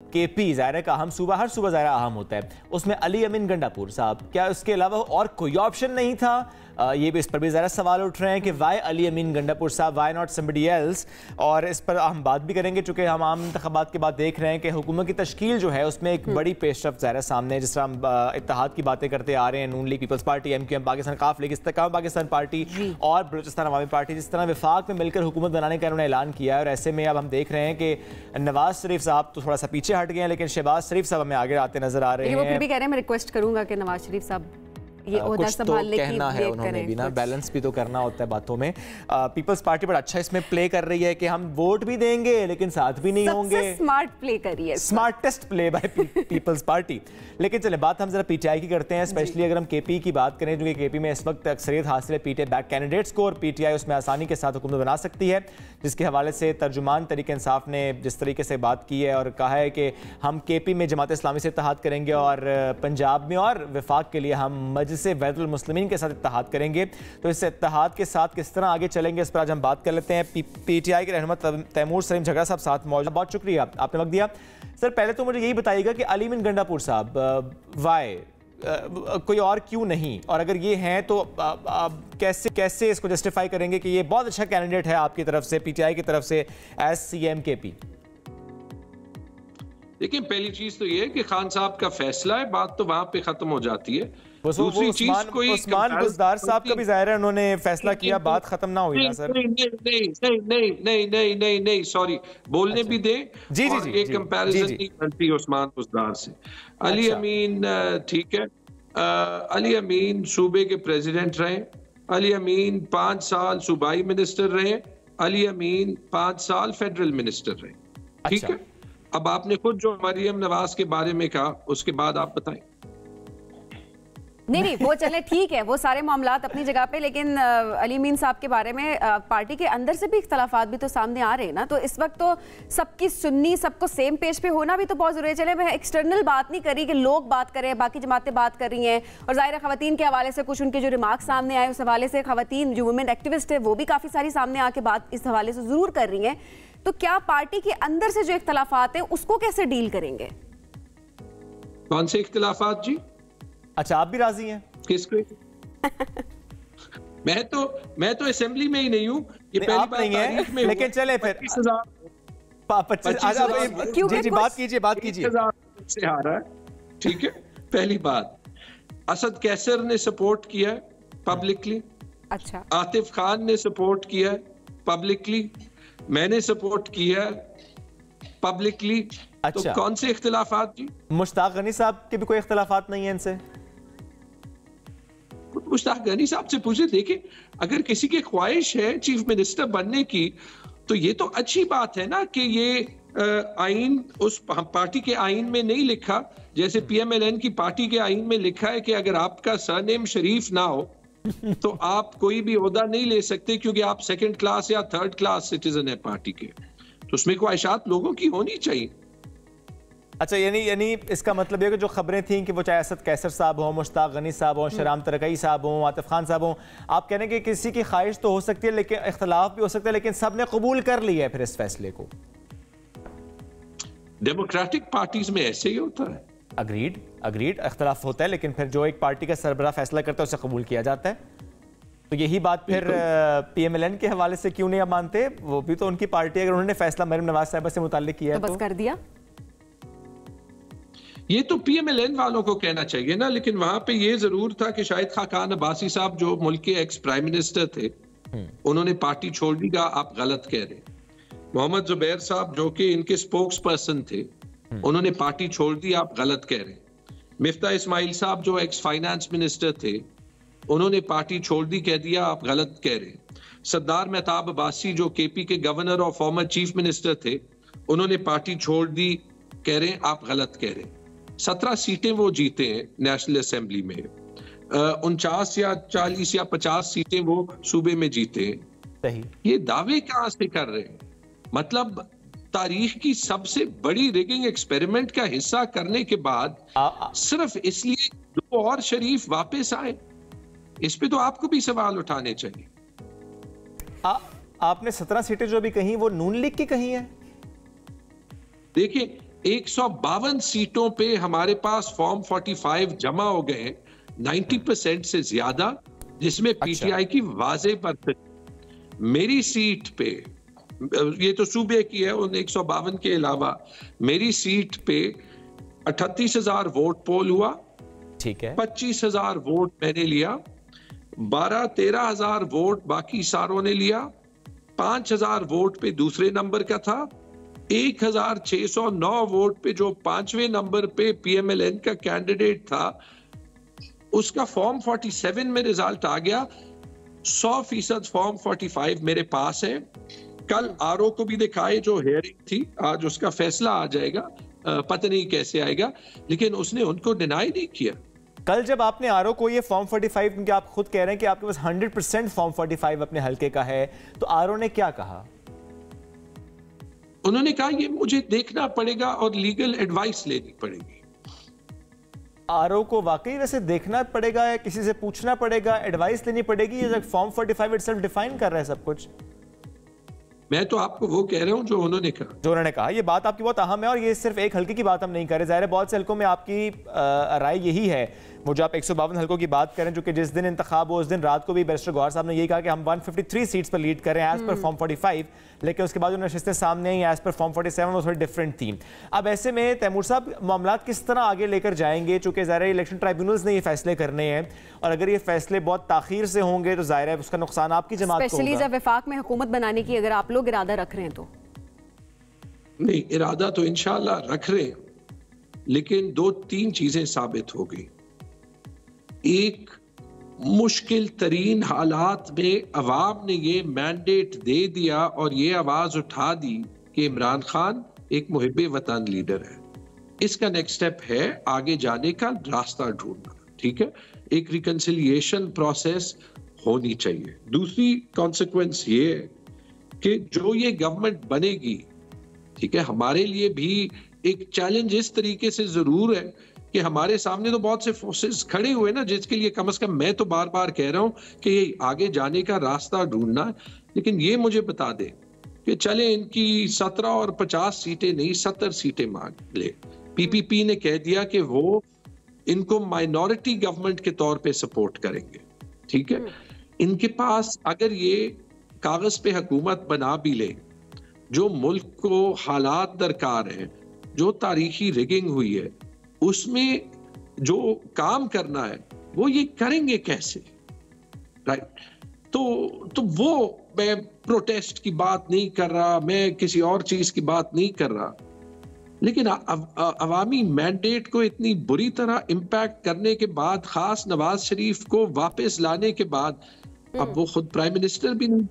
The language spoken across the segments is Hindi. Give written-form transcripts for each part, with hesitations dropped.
केपी ज़ाहिर का अहम सूबा, हर सूबा ज़ाहिर अहम होता है, उसमें अली अमीन गंडापुर साहब, क्या उसके अलावा और कोई ऑप्शन नहीं था? ये भी इस पर भी ज़रा सवाल उठ रहे हैं कि वाई अली अमीन गंडापुर साहब, वाई नॉट समबडी एल्स। और इस पर हम बात भी करेंगे चूँकि हम आम इंतखाबात के बाद देख रहे हैं कि हुकूमत की तश्कील जो है उसमें एक बड़ी पेशरफ्त ज़ाहिर सामने है। जिस तरह हम इत्तेहाद की बातें करते आ रहे हैं, Noon league peoples party, MQM Pakistan, Qaf league Istehkam Pakistan party और बलूचिस्तान अवामी पार्टी, जिस तरह विफाक में मिलकर हुकूमत बनाने का उन्होंने ऐलान किया है। और ऐसे में अब हम देख रहे हैं कि नवाज शरीफ साहब तो थोड़ा सा पीछे हट गए हैं, लेकिन शहबाज शरीफ साहब हमें आगे आते नजर आ रहे हैं। वो फिर भी कह रहे हैं, मैं रिक्वेस्ट करूंगा कि नवाज शरीफ साहब ये ओहदा संभालने की कहना है उन्होंने भी ना, बैलेंस भी तो करना होता है बातों में। पीपल्स पार्टी बड़ा अच्छा इसमें प्ले कर रही है कि हम वोट भी देंगे लेकिन साथ भी नहीं होंगे। स्मार्ट प्ले करिए, smartest play by people's party. लेकिन चले बात हम जरा PTI की करते हैं, स्पेशली अगर हम KP की बात करें, क्योंकि KP में इस वक्त अक्सरियत हासिल है PTI बैक कैंडिडेट्स को, और PTI उसमें आसानी के साथ हुकूमत बना सकती है, जिसके हवाले से तर्जुमान तहरीक इंसाफ ने जिस तरीके से बात की है और कहा है कि हम KP में जमात इस्लामी से इत्तेहाद करेंगे और पंजाब में और वफाक के लिए हम मजलिस वहदतुल मुस्लिमीन के साथ इत्तेहाद करेंगे। तो इस इत्तेहाद के साथ किस तरह आगे चलेंगे, इस पर आज हम बात कर लेते हैं। PTI के रहनुमा तैमूर सलीम झगड़ा साहब साथ मौजूद। बहुत शुक्रिया, आपने वक्त दिया। सर पहले तो मुझे यही बताइएगा कि अली अमीन गंडापुर साहब वाई, कोई और क्यों नहीं, और अगर ये हैं तो कैसे इसको जस्टिफाई करेंगे कि ये बहुत अच्छा कैंडिडेट है आपकी तरफ से, PTI की तरफ से एज CM KP? देखिए, पहली चीज तो ये है कि खान साहब का फैसला है, बात तो वहां पे खत्म हो जाती है। दूसरी चीज उस्मान बुज़दार साहब का भी ज़ाहिर है उन्होंने फैसला किया, बात खत्म ना हुई ना सर? नहीं, सॉरी, बोलने भी दें। जी, ये कंपैरिजन नहीं बनती उस्मान बुज़दार से। अली अमीन ठीक है, अली अमीन सूबे के प्रेसिडेंट रहे, अली अमीन 5 साल सूबाई मिनिस्टर रहे, अली अमीन 5 साल फेडरल मिनिस्टर रहे, ठीक है। अब आपने खुद जो मरियम नवाज के बारे में कहा, उसके बाद आप बताएं। नहीं, वो चले ठीक है, वो सारे मामलात अपनी जगह पे, लेकिन अली अमीन साहब के बारे में पार्टी के अंदर से भी इख्तलाफात भी तो सामने आ रहे हैं ना। तो इस वक्त तो सबकी सुन्नी, सबको सेम पेज पे होना भी तो बहुत जरूरी है। चले मैं एक्सटर्नल बात नहीं कर रही कि लोग बात करें, बाकी जमातें बात कर रही हैं, और जाहिर है खवातीन के हवाले से कुछ उनके जो रिमार्क्स सामने आए, उस हवाले से खवातीन जो वुमेन एक्टिविस्ट है वो भी काफ़ी सारी सामने आके बात इस हवाले से ज़रूर कर रही हैं। तो क्या पार्टी के अंदर से जो इख्तलाफात है उसको कैसे डील करेंगे? कौन से इख्तलाफात जी? अच्छा, आप भी राजी हैं? किसको? मैं तो असेंबली में ही नहीं हूँ, ये पहली बात तारीख में, लेकिन चले फिर 25,000 जी बात कीजिए से आ रहा है, ठीक है। पहली बात, असद कैसर ने सपोर्ट किया है पब्लिकली, अच्छा, आतिफ खान ने सपोर्ट किया है पब्लिकली, मैंने सपोर्ट किया है पब्लिकली। अच्छा, तो कौन से इख्तिलाफात जी? मुश्ताक गनी साहब के भी कोई इख्तिलाफात नहीं है इनसे? मुश्ताक गनी साहब से पूछे। देखिए, अगर किसी की ख्वाहिश है चीफ मिनिस्टर बनने की, तो ये तो अच्छी बात है ना कि ये आइन उस पार्टी के आइन में नहीं लिखा, जैसे PMLN की पार्टी के आइन में लिखा है कि अगर आपका सरनेम शरीफ ना हो तो आप कोई भी ओहदा नहीं ले सकते, क्योंकि आप 2nd क्लास या 3rd क्लास सिटीजन है पार्टी के। तो उसमें ख्वाहिशात लोगों की होनी चाहिए। अच्छा, यानी इसका मतलब है कि जो खबरें थीं कि वो चाहे असद कैसर साहब हो, मुश्ताक गनी साहब हो, शराम तरकई साहब हो, आतिफ खान साहब हो, आप कह रहे हैं कि किसी की ख्वाहिश तो हो सकती है, लेकिन इख्तलाफ भी हो सकता है, लेकिन सब ने कबूल कर लिया है फिर इस फैसले को। डेमोक्रेटिक पार्टीज में ऐसे ही होता है। अग्रीड, इख्तलाफ होता है, लेकिन फिर जो एक पार्टी का सरबराह फैसला करता है उसे कबूल किया जाता है। तो यही बात फिर PMLN के हवाले से क्यों नहीं आप मानते? वो भी तो उनकी पार्टी, अगर उन्होंने फैसला मरियम नवाज साहिबा से मुताल्लिक किया है तो बस कर दिया। ये तो PMLN वालों को कहना चाहिए ना, लेकिन वहां पे ये जरूर था कि शाहिद खान अब्बासी साहब जो मुल्क के एक्स प्राइम मिनिस्टर थे, उन्होंने पार्टी छोड़ दी का, आप गलत कह रहे। मोहम्मद जुबैर साहब जो कि इनके स्पोक्स पर्सन थे, उन्होंने पार्टी छोड़ दी, आप गलत कह रहे। मिफ्ता इस्माइल साहब जो एक्स फाइनेंस मिनिस्टर थे, उन्होंने पार्टी छोड़ दी, कह दिया, आप गलत कह रहे। सरदार मेहताब अब्बासी जो KP के गवर्नर और फॉर्मर चीफ मिनिस्टर थे, उन्होंने पार्टी छोड़ दी, कह रहे, आप गलत कह रहे। 17 सीटें वो जीते हैं नेशनल असेंबली में, 49 या 40 या 50 सीटें वो सूबे में जीते हैं। सही। ये दावे कहां से कर रहे हैं? मतलब तारीख की सबसे बड़ी रिगिंग एक्सपेरिमेंट का हिस्सा करने के बाद सिर्फ इसलिए 2 और शरीफ वापस आए, इस पे तो आपको भी सवाल उठाने चाहिए। आपने 17 सीटें जो भी कही वो नून लीग की कही है? देखिए, 152 सीटों पे हमारे पास फॉर्म 45 जमा हो गए हैं, 90% से ज्यादा, जिसमें पीटीआई की वाज़े परसेंट। मेरी सीट पे, ये तो सूबे की है, उन 152 के अलावा मेरी सीट पे 38,000 वोट पोल हुआ, ठीक है, 25,000 वोट मैंने लिया, 12-13,000 वोट बाकी सारों ने लिया, 5,000 वोट पे दूसरे नंबर का था, 1,609 वोट पे जो 5वें नंबर पे पीएमएलएन का कैंडिडेट था उसका फॉर्म 47 में रिजल्ट आ गया। 100% फॉर्म 45 मेरे पास है। कल आरओ को भी दिखाए, जो हेयरिंग थी, आज उसका फैसला आ जाएगा, पता नहीं कैसे आएगा, लेकिन उसने उनको डिनाई नहीं किया। कल जब आपने आरओ को ये फॉर्म 45, क्योंकि आप खुद कह रहे हैं कि आपके पास 100% फॉर्म 45 अपने हल्के का है, तो आरओ ने क्या कहा? उन्होंने कहा ये मुझे देखना पड़ेगा और लीगल एडवाइस लेनी पड़ेगी। आरओ को वाकई वैसे देखना पड़ेगा या किसी से पूछना पड़ेगा, एडवाइस लेनी पड़ेगी, या फॉर्म 45 इटसेल्फ डिफाइन कर रहा है सब कुछ? मैं तो आपको वो कह रहा हूं जो उन्होंने कहा। जो उन्होंने कहा, ये बात आपकी बहुत अहम है, और ये सिर्फ एक हल्के की बात हम नहीं कर रहे। ज़ाहिर है बहुत से हल्कों में आपकी राय यही है। वो जो आप 152 हल्कों की बात करें, जो कि जिस दिन इंतखाब हो उस दिन रात को भी बैरिस्टर गौहर साहब ने यही कहा कि हम 153 सीट्स पर लीड कर रहे हैं एज पर फॉर्म 45, लेकिन उसके बाद जो नशिस्तें सामने आई एज पर फॉर्म 47 वो थोड़ी डिफरेंट थी। अब ऐसे में तैमूर साहब, मामला किस तरह आगे लेकर जाएंगे? चूंकि ज़ाहिर है इलेक्शन ट्राइब्यूनल्स ने ये फैसले करने हैं, और अगर ये फैसले बहुत ताखीर से होंगे तो ज़ाहिर है उसका नुकसान आपकी जमात को होगा। स्पेशली जब वफाक में हुकूमत बनाने की अगर आप लोग इरादा रख रहे हैं तो। नहीं, इरादा तो इंशाल्लाह रख रहे हैं, लेकिन 2-3 चीजें साबित हो गई। एक, मुश्किल तरीन हालात में अवाम ने ये मैंडेट दे दिया और ये आवाज उठा दी कि इमरान खान एक मुहिब्बे वतन लीडर है। इसका नेक्स्ट स्टेप है आगे जाने का रास्ता ढूंढना, ठीक है? एक रिकंसिलिएशन प्रोसेस होनी चाहिए। दूसरी कॉन्सिक्वेंस ये है कि जो ये गवर्नमेंट बनेगी, ठीक है, हमारे लिए भी एक चैलेंज इस तरीके से जरूर है कि हमारे सामने तो बहुत से फोर्सेस खड़े हुए ना, जिसके लिए कम से कम मैं तो बार बार कह रहा हूं कि ये आगे जाने का रास्ता ढूंढना। लेकिन ये मुझे बता दे कि चले इनकी 17 और 50 सीटें नहीं 70 सीटें मांग ले। पीपीपी ने कह दिया कि वो इनको माइनॉरिटी गवर्नमेंट के तौर पे सपोर्ट करेंगे, ठीक है? इनके पास अगर ये कागज पे हुकूमत बना भी ले, जो मुल्क को हालात दरकार है, जो तारीखी रिगिंग हुई है, उसमें जो काम करना है वो ये करेंगे कैसे? राइट? तो वो, मैं प्रोटेस्ट की बात नहीं कर रहा, मैं किसी और चीज की बात नहीं कर रहा, लेकिन अवामी मैंडेट को इतनी बुरी तरह इंपैक्ट करने के बाद, खास नवाज शरीफ को वापस लाने के बाद, अब वो खुद प्राइम मिनिस्टर भी नहीं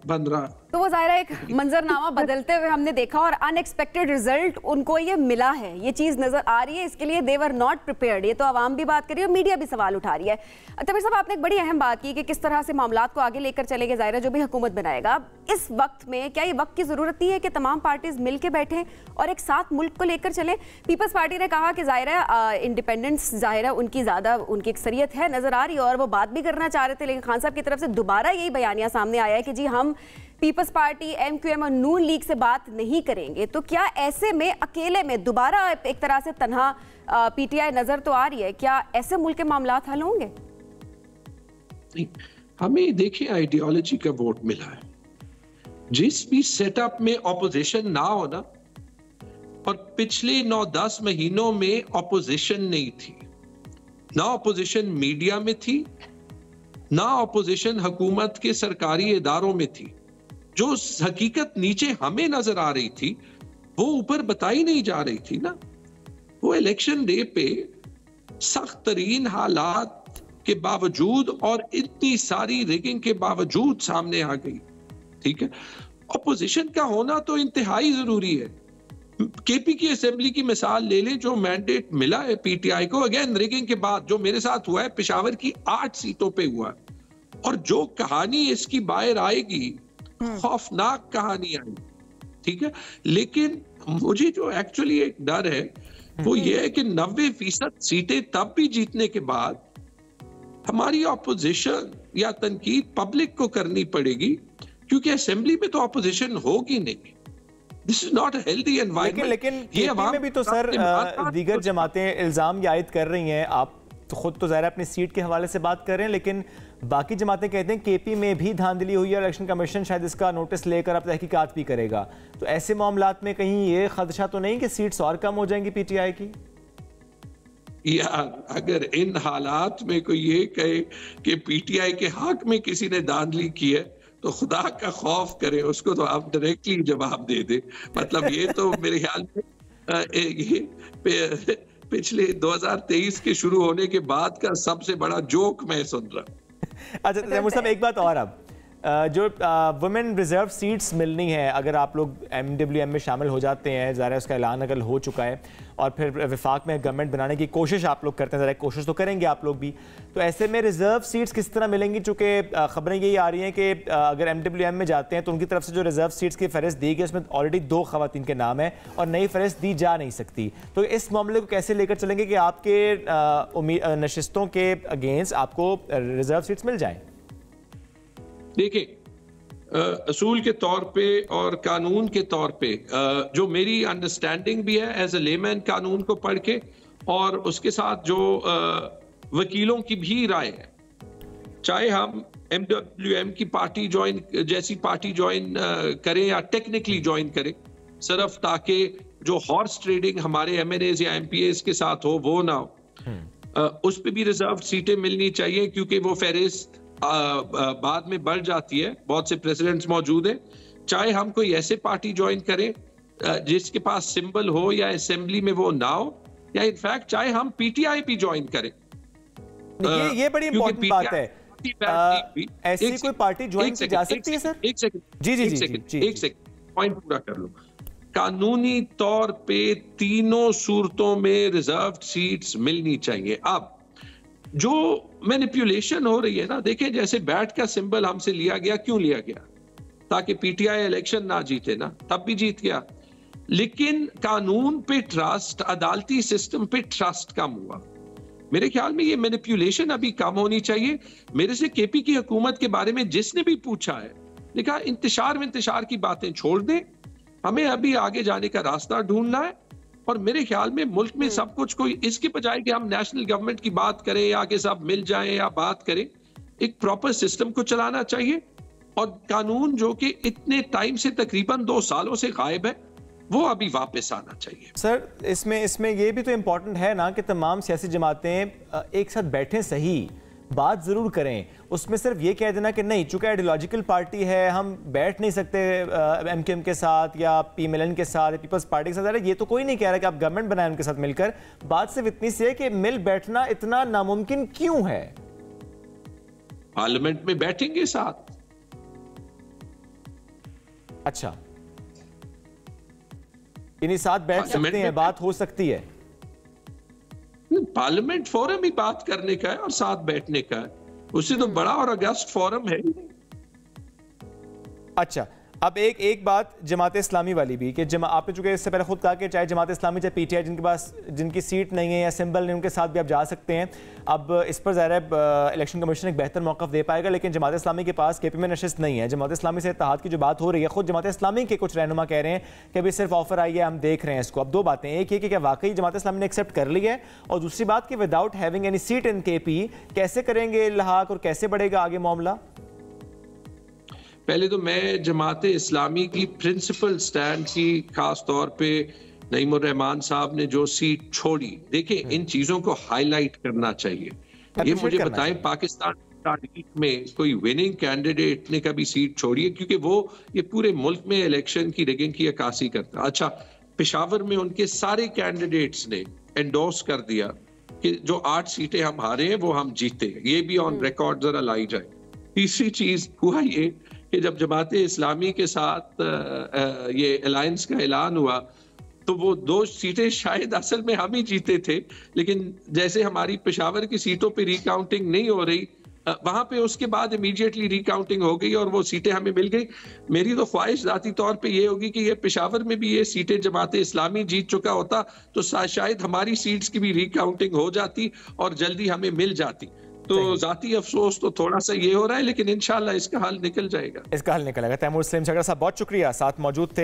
बन रहा। तो वो ज़ाहिर है एक मंजरनामा बदलते हुए हमने देखा, और अनएक्सपेक्टेड रिजल्ट उनको ये मिला है, ये चीज़ नजर आ रही है। इसके लिए दे वर नॉट प्रिपेयर्ड। ये तो आवाम भी बात कर रही है और मीडिया भी सवाल उठा रही है। तमीर साहब, आपने एक बड़ी अहम बात की कि किस तरह से मामलात को आगे लेकर चलेंगे, ज़ाहिर है जो भी हुकूमत बनाएगा। इस वक्त में क्या ये वक्त की ज़रूरत नहीं है कि तमाम पार्टीज मिल के बैठें और एक साथ मुल्क को लेकर चलें? पीपल्स पार्टी ने कहा कि ज़ाहिर है इंडिपेंडेंस, ज़ाहिर है उनकी ज़्यादा उनकी अक्सरियत है, नजर आ रही है, और वो बात भी करना चाह रहे थे, लेकिन खान साहब की तरफ से दोबारा यही बयानिया सामने आया है कि जी हम पीपल्स पार्टी, एमक्यूएम और नून लीग से बात नहीं करेंगे। तो क्या ऐसे में अकेले में दोबारा एक तरह से तन्हा पीटीआई नजर तो आ रही है? क्या ऐसे मुल्क के मामलात हल होंगे? नहीं, हमें देखिए आइडियोलॉजी का वोट मिला है। जिस भी सेटअप में ऑपोजिशन ना हो ना, और पिछले 9-10 महीनों में ऑपोजिशन नहीं थी, ना ऑपोजिशन मीडिया में थी, ना ऑपोजिशन हुकूमत के सरकारी इदारों में थी। जो हकीकत नीचे हमें नजर आ रही थी वो ऊपर बताई नहीं जा रही थी ना। वो इलेक्शन डे पे सख्त तरीन हालात के बावजूद और इतनी सारी रिगिंग के बावजूद सामने आ गई, ठीक है? ऑपोजिशन का होना तो इंतहाई जरूरी है। केपी की असेंबली की मिसाल ले लें, जो मैंडेट मिला है पीटीआई को, अगेन रिगिंग के बाद जो मेरे साथ हुआ है, पेशावर की 8 सीटों पे हुआ है, और जो कहानी इसकी बाहर आएगी, खौफनाक कहानी आई, ठीक है? लेकिन मुझे जो एक्चुअली एक डर है वो ये है कि 90% सीटें तब भी जीतने के बाद हमारी ऑपोजिशन या तनकीद पब्लिक को करनी पड़ेगी, क्योंकि असेंबली में तो ऑपोजिशन होगी नहीं। This is not a healthy environment. लेकिन केपी में भी तो सर दीगर जमातें इल्जाम ये आयद कर रही हैं, आप तो खुद तो ज़ाहिर अपनी सीट के हवाले से बात कर रहे हैं, लेकिन बाकी जमातें कहते हैं केपी में भी धांधली हुई है, इलेक्शन कमीशन शायद इसका नोटिस लेकर अब तहकीकात भी करेगा। तो ऐसे मामलात में कहीं ये खदशा तो नहीं कि सीट्स और कम हो जाएंगी पीटीआई की? यार अगर इन हालात में कोई ये कहे कि पीटीआई के हक में किसी ने धांधली की है तो खुदा का खौफ करे, उसको तो आप डायरेक्टली जवाब दे दे। मतलब ये तो मेरे ख्याल में ये पिछले 2023 के शुरू होने के बाद का सबसे बड़ा जोक मैं सुन रहा हूँ। अच्छा तैमूर साहब, एक बात और, अब जो वुमेन रिजर्व सीट्स मिलनी है, अगर आप लोग MWM में शामिल हो जाते हैं, ज़ाहिर है उसका ऐलान अगर हो चुका है और फिर विफाक में गवर्नमेंट बनाने की कोशिश आप लोग करते हैं, ज़रा कोशिश तो करेंगे आप लोग भी, तो ऐसे में रिजर्व सीट्स किस तरह मिलेंगी? चूँकि खबरें यही आ रही हैं कि अगर MWM में जाते हैं तो उनकी तरफ से जो रिजर्व सीट्स की फहरिस्त दी गई उसमें ऑलरेडी 2 खवातीन के नाम है और नई फहरिस्त दी जा नहीं सकती। तो इस मामले को कैसे लेकर चलेंगे कि आपके नशिस्तों के अगेंस्ट आपको रिजर्व सीट्स मिल जाएँ? देखिए असूल के तौर पे और कानून के तौर पे जो मेरी अंडरस्टैंडिंग भी है एज ए लेमैन कानून को पढ़ के, और उसके साथ जो वकीलों की भी राय है, चाहे हम MWM की पार्टी जैसी पार्टी ज्वाइन करें या टेक्निकली ज्वाइन करें, सिर्फ ताकि जो हॉर्स ट्रेडिंग हमारे MNAs या MPAs के साथ हो वो ना हो, उस पर भी रिजर्व सीटें मिलनी चाहिए, क्योंकि वो फहरिस्त बाद में बढ़ जाती है, बहुत से प्रेसिडेंट्स मौजूद हैं। चाहे हम कोई ऐसे पार्टी ज्वाइन करें जिसके पास सिंबल हो या असेंबली में वो ना हो, या इनफैक्ट चाहे हम पीटीआई भी ज्वाइन करें। ये बड़ी इंपॉर्टेंट बात है। ऐसी कोई पार्टी ज्वाइन की जा सकती है सर? एक सेकंड पॉइंट पूरा कर लो। कानूनी तौर पे तीनों सूरतों में रिजर्व सीट्स मिलनी चाहिए। अब जो मैनिपुलेशन हो रही है ना, देखें जैसे बैट का सिंबल हमसे लिया गया, क्यों लिया गया? ताकि पीटीआई इलेक्शन ना जीते ना, तब भी जीत गया, लेकिन कानून पे ट्रस्ट, अदालती सिस्टम पे ट्रस्ट कम हुआ। मेरे ख्याल में ये मैनिपुलेशन अभी कम होनी चाहिए। मेरे से केपी की हुकूमत के बारे में जिसने भी पूछा है, लिखा इंतशार की बातें छोड़ दें, हमें अभी आगे जाने का रास्ता ढूंढना है। और मेरे ख्याल में मुल्क में सब कुछ, कोई इसके बजाय कि हम नेशनल गवर्नमेंट की बात करें या कि सब मिल जाएं या बात करें, एक प्रॉपर सिस्टम को चलाना चाहिए। और कानून जो कि इतने टाइम से, तकरीबन 2 सालों से गायब है, वो अभी वापस आना चाहिए। सर इसमें ये भी तो इम्पोर्टेंट है ना कि तमाम सियासी जमातें एक साथ बैठें, सही बात जरूर करें। उसमें सिर्फ ये कह देना कि नहीं, चूंकि आइडियोलॉजिकल पार्टी है हम बैठ नहीं सकते MKM के साथ या PMLN के साथ, पीपल्स पार्टी के साथ, ये तो कोई नहीं कह रहा कि आप गवर्नमेंट बनाएं उनके साथ मिलकर। बात सिर्फ इतनी सी है कि मिल बैठना इतना नामुमकिन क्यों है? पार्लियामेंट में बैठेंगे साथ। अच्छा, इन्हीं साथ बैठ सकते हैं, बात हो सकती है। पार्लियामेंट फोरम ही बात करने का है और साथ बैठने का है, उससे तो बड़ा और अगस्त फोरम है। अच्छा, अब एक बात जमात इस्लामी वाली भी कि आपने चूंकि इससे पहले खुद कहा कि चाहे जमात इस्लामी चाहे पीटीआई जिनकी सीट नहीं है या सिंबल नहीं, उनके साथ भी आप जा सकते हैं। अब इस पर ज़ाहिर है इलेक्शन कमीशन एक बेहतर मौक़िफ़ दे पाएगा, लेकिन जमात इस्लामी के पास केपी में नशिस्त नहीं है। जमात इस्लामी से इत्तेहाद की जो बात हो रही है, खुद जमात इस्लामी के कुछ रहनुमा कह रहे हैं कि अभी सिर्फ ऑफर आई है, हम देख रहे हैं इसको। अब 2 बातें, एक ये कि क्या वाकई जमात इस्लामी ने एक्सेप्ट कर ली है, और दूसरी बात कि विदाउट हैविंग एनी सीट इन केपी कैसे करेंगे इल्हाक और कैसे बढ़ेगा आगे मामला? पहले तो मैं जमात इस्लामी की प्रिंसिपल स्टैंड की खास तौर पे नईमुर रहमान साहब ने जो सीट छोड़ी, देखिए इन चीजों को हाईलाइट करना चाहिए। ये मुझे बताएं पाकिस्तान तारीख में कोई विनिंग कैंडिडेट ने कभी सीट छोड़ी है? क्योंकि वो ये पूरे मुल्क में इलेक्शन की रिगिंग की अक्कासी करता है। अच्छा, पेशावर में उनके सारे कैंडिडेट्स ने एंडोर्स कर दिया कि जो 8 सीटें हम हारे हैं वो हम जीते, ये भी ऑन रिकॉर्ड जरा लाई जाए। तीसरी चीज हुआ ये कि जब जमात इस्लामी के साथ ये अलायंस का ऐलान हुआ तो वो 2 सीटें शायद असल में हम ही जीते थे, लेकिन जैसे हमारी पेशावर की सीटों पे रिकाउंटिंग नहीं हो रही, वहां पे उसके बाद इमीडिएटली रिकाउंटिंग हो गई और वो सीटें हमें मिल गई। मेरी तो ख्वाहिश जाती तौर पे ये होगी कि ये पेशावर में भी ये सीटें जमात इस्लामी जीत चुका होता तो शायद हमारी सीट्स की भी रिकाउंटिंग हो जाती और जल्दी हमें मिल जाती। तो जाती अफसोस तो थोड़ा सा ये हो रहा है, लेकिन इंशाल्लाह इसका हल निकल जाएगा। इसका हल निकलेगा। तैमूर सलीम शगर साहब बहुत शुक्रिया, साथ मौजूद थे।